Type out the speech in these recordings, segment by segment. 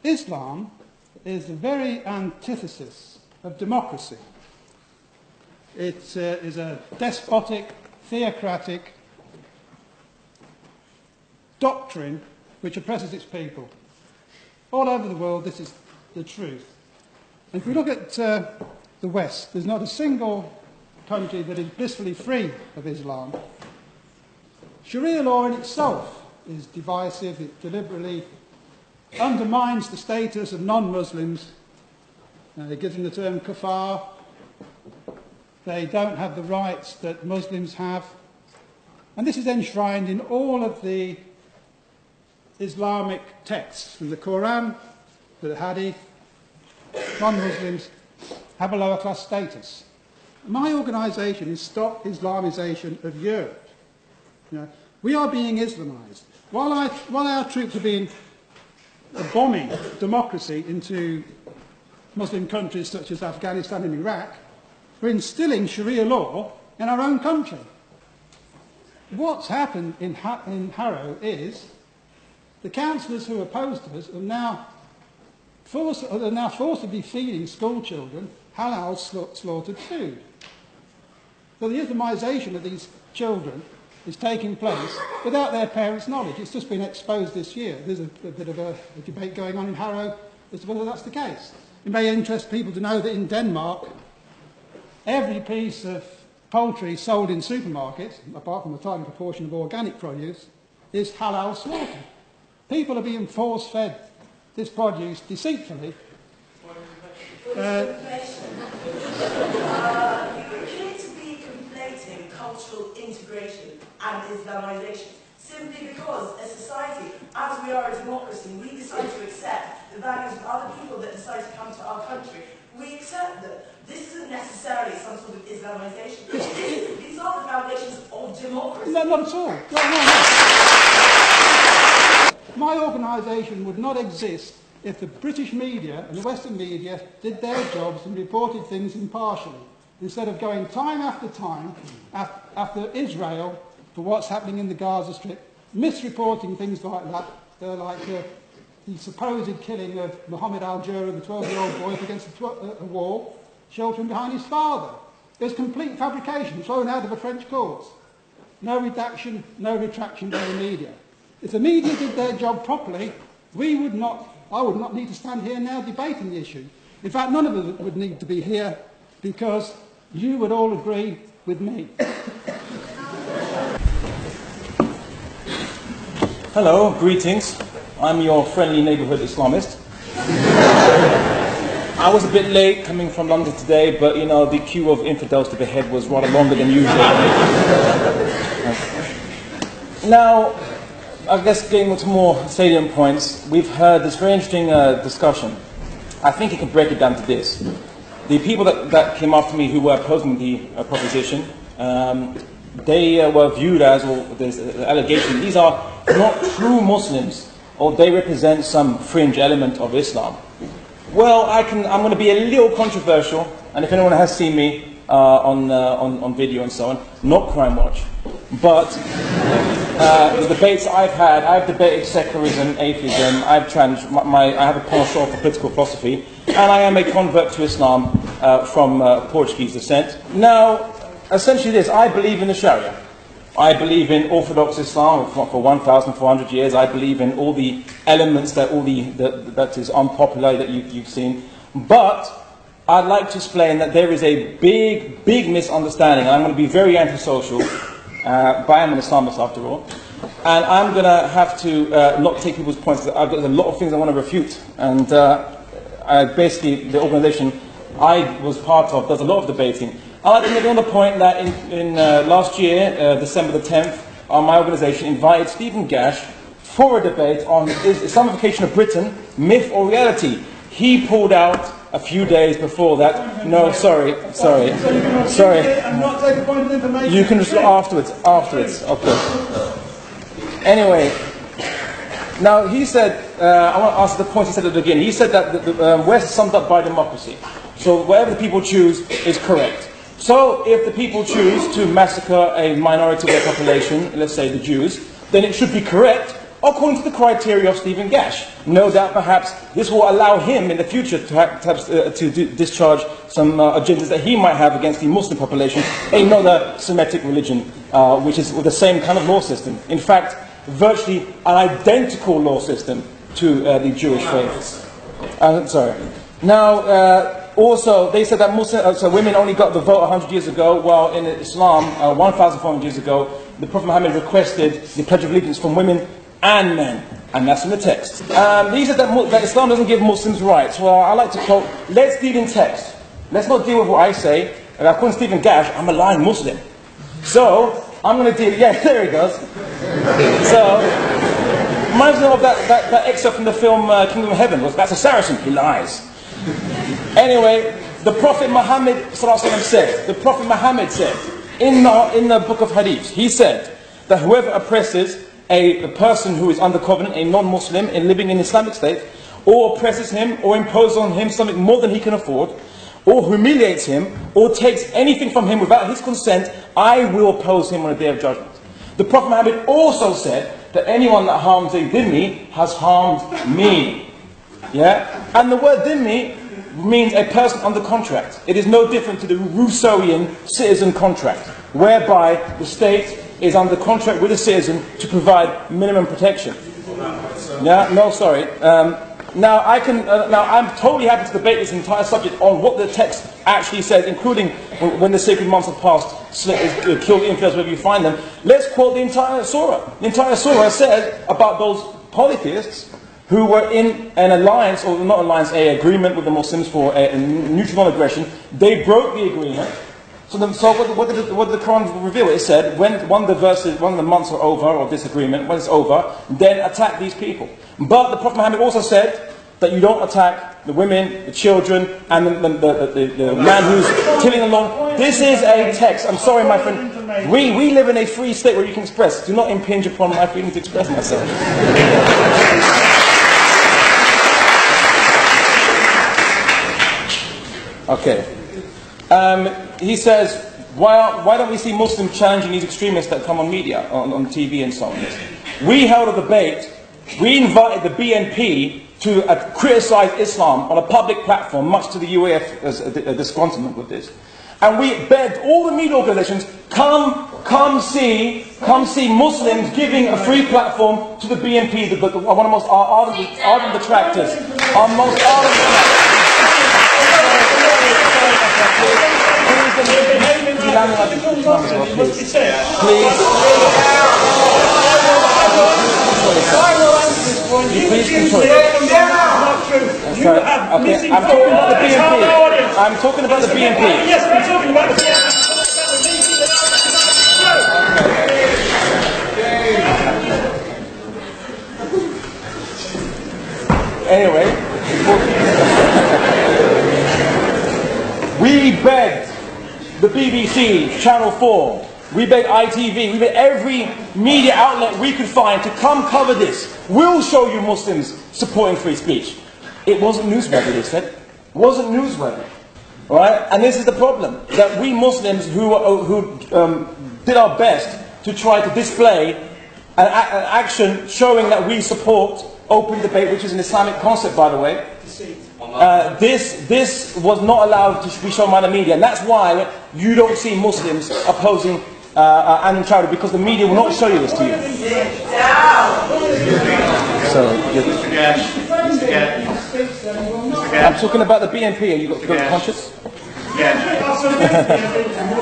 Islam is the very antithesis of democracy. It is a despotic, theocratic doctrine which oppresses its people. All over the world, this is the truth. And if we look at the West, there's not a single country that is blissfully free of Islam. Sharia law in itself is divisive. It deliberately undermines the status of non-Muslims. It gives them the term kafar. They don't have the rights that Muslims have. And this is enshrined in all of the Islamic texts, from the Quran to the Hadith. Non-Muslims have a lower class status. My organisation is Stop Islamisation of Europe. We are being Islamised. While our troops are being bombing democracy into Muslim countries such as Afghanistan and Iraq, we're instilling Sharia law in our own country. What's happened in Harrow is the councillors who opposed us are now forcibly feeding school children halal slaughtered food. So the Islamisation of these children is taking place without their parents' knowledge. It's just been exposed this year. There's a bit of a debate going on in Harrow as to whether that's the case. It may interest people to know that in Denmark, every piece of poultry sold in supermarkets, apart from a tiny proportion of organic produce, is halal slaughtered. People are being force-fed this produce deceitfully. You appear to be conflating cultural integration and Islamisation simply because, as society, as we are a democracy, we decide to accept the values of other people that decide to come to our country. We accept that this isn't necessarily some sort of Islamisation. These are the foundations of democracy. No, not at all. No. My organisation would not exist if the British media and the Western media did their jobs and reported things impartially, instead of going time after time after Israel for what's happening in the Gaza Strip, misreporting things like that, like the supposed killing of Mohammed al-Jura, the 12-year-old boy, up against a wall, sheltering behind his father. There's complete fabrication thrown out of a French court. No redaction, no retraction by the media. If the media did their job properly, I would not need to stand here now debating the issue. In fact, none of us would need to be here because you would all agree with me. Hello, greetings. I'm your friendly neighbourhood Islamist. I was a bit late coming from London today, but you know, the queue of infidels to behead was rather longer than usual. Now, I guess getting to more salient points, we've heard this very interesting discussion. I think you can break it down to this. The people that came after me who were opposing the proposition, they were viewed as, or there's an allegation, these are not true Muslims, or they represent some fringe element of Islam. Well, I'm going to be a little controversial, and if anyone has seen me on video and so on, not Crime Watch, but the debates I've debated secularism, atheism, I have a penchant for political philosophy, and I am a convert to Islam from Portuguese descent. Now, essentially this, I believe in the Sharia. I believe in Orthodox Islam for 1,400 years. I believe in all the elements that that is unpopular that you've seen. But I'd like to explain that there is a big, big misunderstanding. I'm going to be very antisocial, but I'm an Islamist after all. And I'm going to have to not take people's points. There's a lot of things I want to refute. And basically, the organisation I was part of does a lot of debating. I'd like to make on the point that in last year, December the 10th, my organisation invited Stephen Gash for a debate on is Islamification of Britain, myth or reality. He pulled out a few days before that. No, sorry. And not take a point of information. You can just afterwards. Okay. Anyway, now he said, I want to answer the point he said at the beginning. He said that the West is summed up by democracy. So whatever the people choose is correct. So if the people choose to massacre a minority of their population, let's say the Jews, then it should be correct according to the criteria of Stephen Gash. No doubt perhaps this will allow him in the future to discharge some agendas that he might have against the Muslim population, another Semitic religion, which is with the same kind of law system. In fact, virtually an identical law system to the Jewish faith. Now, also, they said that women only got the vote 100 years ago, while in Islam, 1,400 years ago, the Prophet Muhammad requested the Pledge of Allegiance from women and men. And that's in the text. He said that Islam doesn't give Muslims rights. Well, I like to quote, let's deal in text. Let's not deal with what I say. And according to Stephen Gash, I'm a lying Muslim. So, I'm going to deal, yeah, there he goes. So, reminds me of that excerpt from the film Kingdom of Heaven. That's a Saracen, he lies. Anyway, the Prophet Muhammad said, in the book of Hadith, he said that whoever oppresses a person who is under covenant, a non-Muslim, in living in Islamic state, or oppresses him, or imposes on him something more than he can afford, or humiliates him, or takes anything from him without his consent, I will oppose him on the day of judgment. The Prophet Muhammad also said that anyone that harms a dhimmi has harmed me. Yeah? And the word dhimmi means a person under contract. It is no different to the Rousseauian citizen contract, whereby the state is under contract with a citizen to provide minimum protection. Yeah? No, sorry. Now I'm totally happy to debate this entire subject on what the text actually says, including when the sacred months have passed, kill the infidels wherever you find them. Let's quote the entire surah. The entire surah says about those polytheists who were in an alliance, or not alliance, an agreement with the Muslims for a neutral non-aggression. They broke the agreement. So what did the Quran reveal? It said, when one of the months are over, or this agreement, when it's over, then attack these people. But the Prophet Muhammad also said that you don't attack the women, the children, and the man who's tilling along. This is a text. I'm sorry, my friend. We live in a free state where you can express. Do not impinge upon my freedom to express myself. Okay. He says, why don't we see Muslims challenging these extremists that come on media, on TV and so on? We held a debate. We invited the BNP to criticize Islam on a public platform, much to the UAF's disgruntlement with this. And we begged all the media organizations, come see Muslims giving a free platform to the BNP, one of the most ardent detractors. Our most ardent detractors. Please control it. Okay, I'm talking about the BNP. I'm talking about the BNP. Yes, we're talking about the BNP. Anyway, we begged the BBC, Channel 4, we begged ITV, we begged every media outlet we could find to come cover this. We'll show you Muslims supporting free speech. It wasn't newsworthy, they said. It wasn't newsworthy. Right? And this is the problem, that we Muslims who did our best to try to display an action showing that we support open debate, which is an Islamic concept, by the way. This was not allowed to be shown by the media, and that's why you don't see Muslims opposing animal charity, because the media will not show you this to you. So, I'm talking about the BNP. Are you got conscious?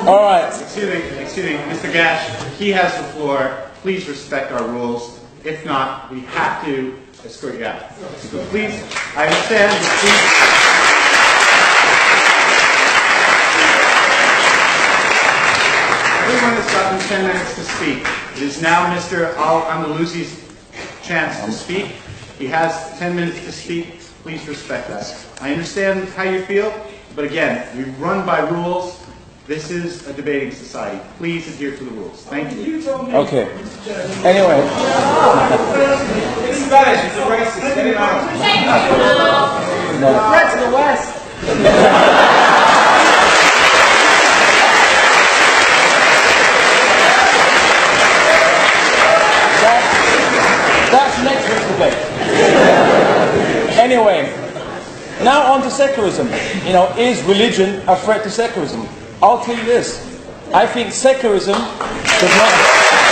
All right. Excuse me, Mr. Gash. He has the floor. Please respect our rules. If not, we have to escort you out. So please, I understand. Everyone has gotten 10 minutes to speak. It is now Mr. Al-Andalusi's chance to speak. He has 10 minutes to speak. Please respect that. I understand how you feel, but again, we run by rules. This is a debating society. Please adhere to the rules. Thank you. Okay. Anyway. It's Spanish. It's a racist. Get it out. No. Threat to the West. That's Now on to secularism. You know, is religion a threat to secularism? I'll tell you this. I think secularism does not...